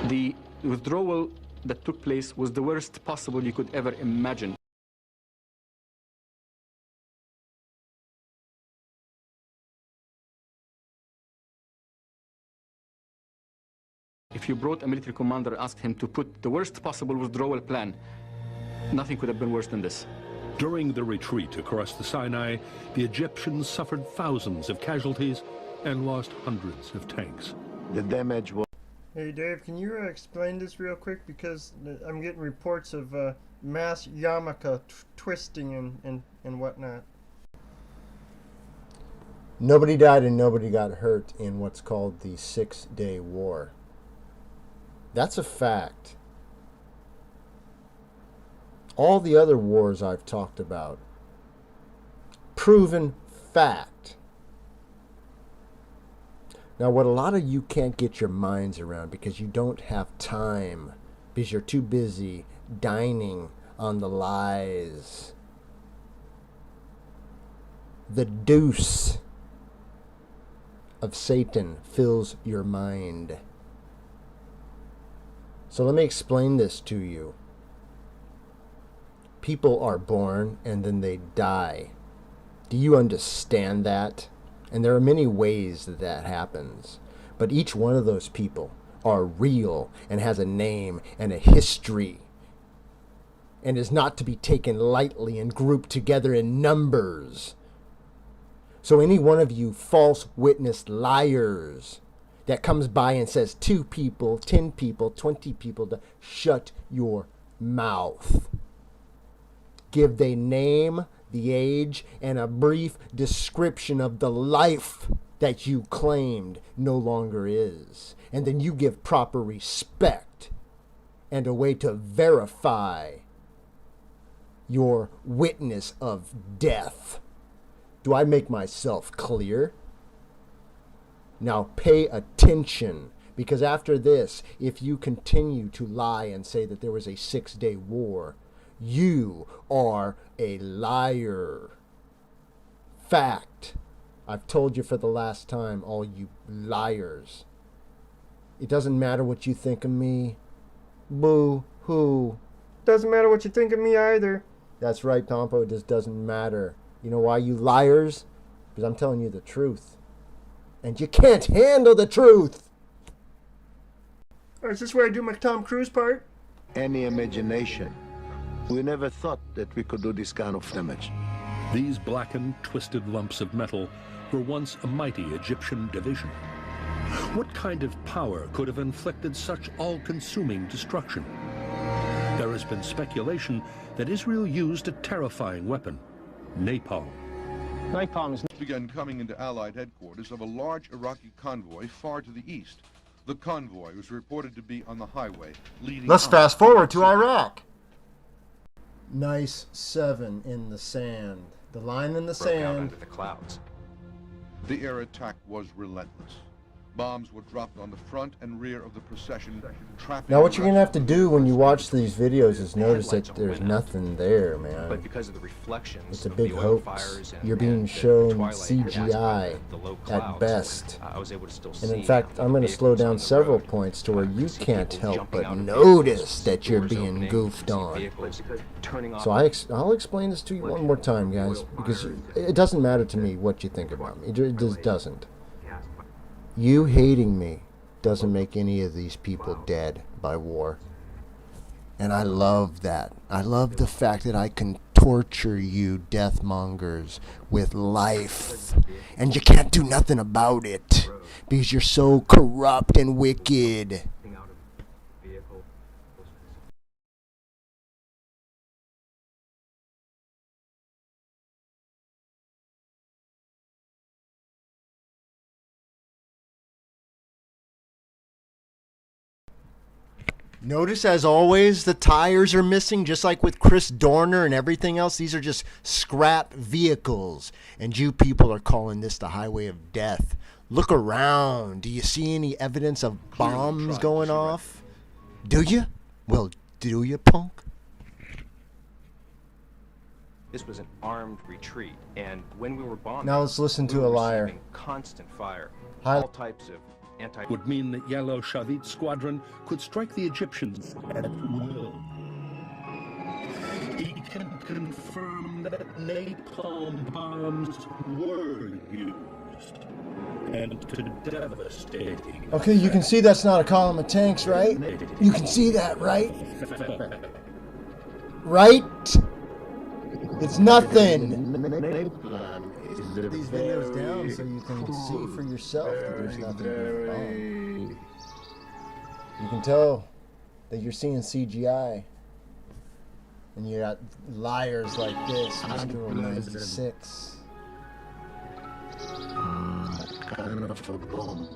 The withdrawal that took place was the worst possible you could ever imagine. If you brought a military commander and asked him to put the worst possible withdrawal plan, nothing could have been worse than this. During the retreat across the Sinai, the Egyptians suffered thousands of casualties and lost hundreds of tanks. The damage was... Hey Dave, can you explain this real quick? Because I'm getting reports of mass yarmulke twisting and whatnot. Nobody died and nobody got hurt in what's called the 6-Day War. That's a fact. All the other wars I've talked about, proven fact. Now, what a lot of you can't get your minds around because you don't have time, because you're too busy dining on the lies. The deuce of Satan fills your mind. So let me explain this to you. People are born and then they die. Do you understand that? And there are many ways that that happens. But each one of those people are real and has a name and a history and is not to be taken lightly and grouped together in numbers. So any one of you false witness liars that comes by and says 2 people, 10 people, 20 people, shut your mouth. Give the name, the age, and a brief description of the life that you claimed no longer is. And then you give proper respect and a way to verify your witness of death. Do I make myself clear? Now pay attention, because after this, if you continue to lie and say that there was a 6-day war, you are a liar. Fact. I've told you for the last time, all you liars. It doesn't matter what you think of me. Boo-hoo. Doesn't matter what you think of me either. That's right, Tompo. It just doesn't matter. You know why, you liars? Because I'm telling you the truth. And you can't handle the truth. Is this where I do my Tom Cruise part? Any imagination. We never thought that we could do this kind of damage. These blackened, twisted lumps of metal were once a mighty Egyptian division. What kind of power could have inflicted such all-consuming destruction? There has been speculation that Israel used a terrifying weapon, napalm. Napalm has begun coming into Allied headquarters of a large Iraqi convoy far to the east. The convoy was reported to be on the highway leading... Let's fast forward to Iraq. Nice 7 in the sand. The line in the sand. Under the clouds. The air attack was relentless. Bombs were dropped on the front and rear of the procession, trapping... Now what you're going to have to do when you watch these videos is notice that there's nothing there, man. But because of the reflections, it's a big hoax. You're being shown CGI at best. I was able to still see. And in fact, I'm going to slow down several points to where you can't help but notice that you're being goofed on. So I'll explain this to you one more time, guys, because it doesn't matter to me what you think about me. It just doesn't. You hating me doesn't make any of these people dead by war. And I love that. I love the fact that I can torture you deathmongers with life. And you can't do nothing about it because you're so corrupt and wicked. Notice, as always, the tires are missing, just like with Chris Dorner and everything else. These are just scrap vehicles, and you people are calling this the highway of death. Look around. Do you see any evidence of bombs going off? Do you? Well, do you, punk? This was an armed retreat, and when we were bombing... Now let's listen to a liar. Constant fire. All types of would mean that Yellow Shavit's squadron could strike the Egyptians at will. He can confirm that napalm bombs were used, and to devastating. Okay, you can see that's not a column of tanks, right? You can see that, right? Right? It's nothing. These videos down so you can see for yourself that there's nothing going on. You can tell that you're seeing CGI. And you got liars like this, Mr. 96. Kind of a bomb.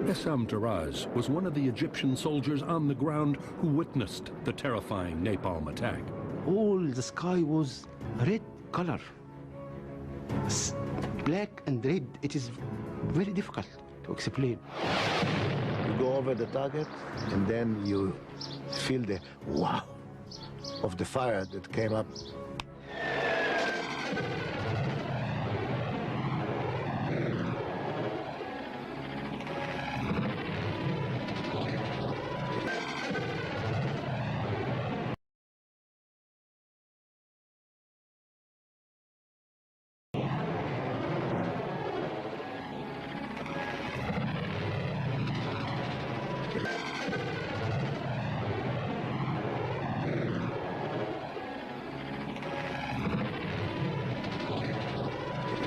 Essam Taraz was one of the Egyptian soldiers on the ground who witnessed the terrifying napalm attack. All the sky was red color, black and red. It is very difficult to explain. You go over the target, and then you feel the wow of the fire that came up.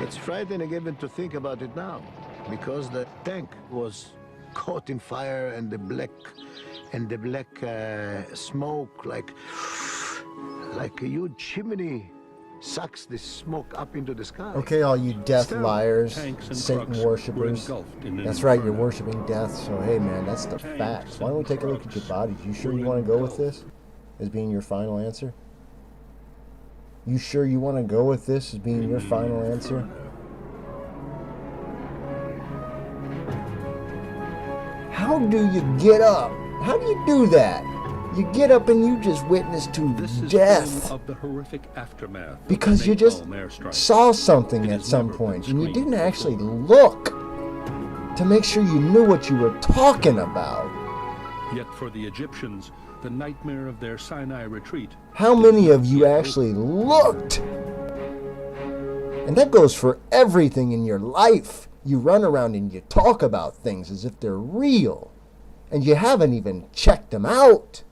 It's frightening even to think about it now, because the tank was caught in fire, and the black smoke, like a huge chimney, sucks the smoke up into the sky. Okay, all you death liars, tanks and Satan trucks were worshippers. engulfed in an That's right, you're inferno. worshiping death. So hey, man, that's the facts. Why don't we take a look at your bodies? You sure you want to go with this as being your final answer? You sure you want to go with this as being your final answer? How do you get up? How do you do that? You get up and you just witness to This is death film of the horrific aftermath of because the you just napalm airstrike. saw something It at has some never been point and you screened didn't actually before. look to make sure you knew what you were talking about. Yet for the Egyptians, the nightmare of their Sinai retreat. How many of you actually looked? And that goes for everything in your life. You run around and you talk about things as if they're real, and you haven't even checked them out.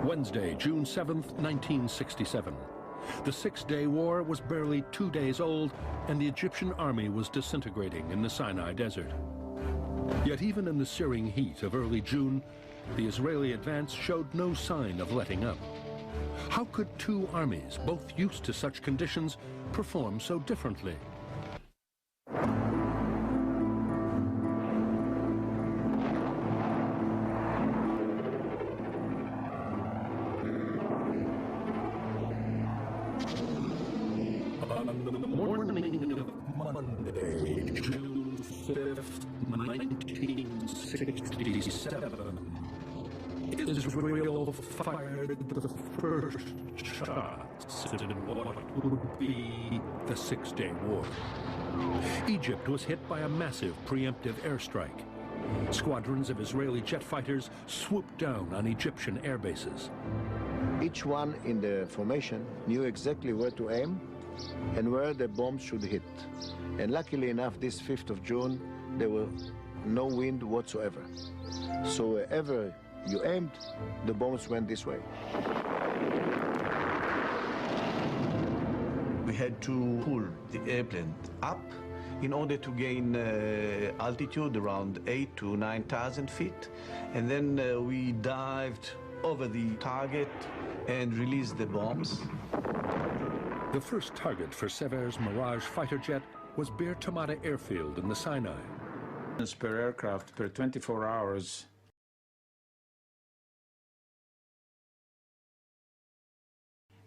Wednesday, June 7th, 1967. The Six-Day War was barely 2 days old, and the Egyptian army was disintegrating in the Sinai Desert. Yet even in the searing heat of early June, the Israeli advance showed no sign of letting up. How could two armies, both used to such conditions, perform so differently? On the morning of Monday, June 5th, 1967, Israel fired the first shots in what would be the Six-Day War. Egypt was hit by a massive preemptive airstrike. Squadrons of Israeli jet fighters swooped down on Egyptian air bases. Each one in the formation knew exactly where to aim and where the bombs should hit. And luckily enough, this 5th of June, there was no wind whatsoever. So wherever you aimed, the bombs went this way. We had to pull the airplane up in order to gain altitude around 8 to 9,000 feet. And then we dived over the target and released the bombs. The first target for Sever's Mirage fighter jet was Bir Tamata Airfield in the Sinai. Per aircraft per 24 hours.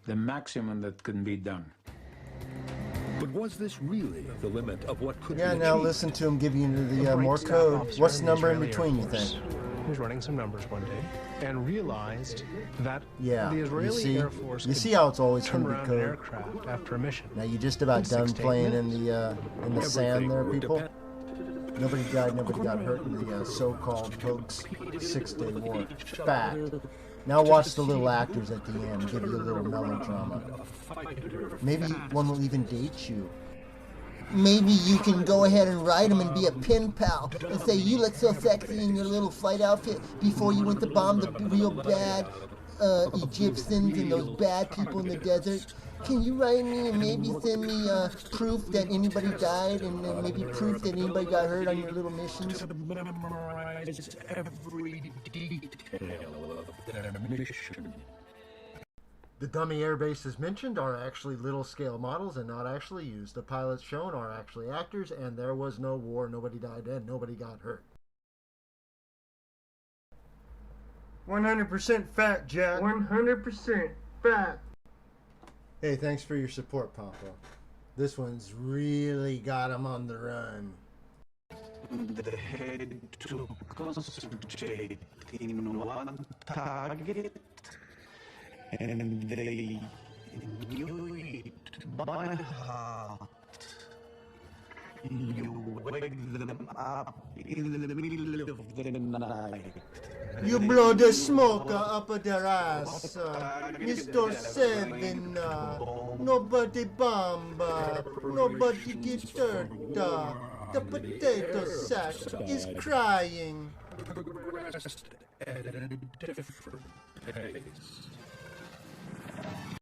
The maximum that can be done. But was this really the limit of what could be Yeah, now achieved? listen to him give you the more code. What's the number in between, you think? He was running some numbers one day and realized that Yeah, the Israeli Air Force you see how it's always turn going to be around an code. aircraft after a mission. Now you just about In done 6 to 8 playing in minutes. the sand there, people. Nobody died, nobody got hurt in the so-called hoax 6-day war. Fact. Now watch the little actors at the end give you a little melodrama. Maybe one will even date you. Maybe you can go ahead and write him and be a pen pal and say, you look so sexy in your little flight outfit before you went to bomb the real bad Egyptians and those bad people in the desert. Can you write me and maybe send me proof that anybody died and maybe proof that anybody got hurt on your little missions? Memorize every detail of their mission. The dummy air bases mentioned are actually little-scale models and not actually used. The pilots shown are actually actors, and there was no war, nobody died, and nobody got hurt. 100% fact, Jack. 100% fact. Hey, thanks for your support, Papa. This one's really got him on the run. The head to concentrate in one target, and they knew it by heart. You wake them up in the middle of the night. You blow the smoke up their ass, Mr. Seven. Nobody bomb, nobody get hurt. The potato sack is crying. Progressed at a different pace.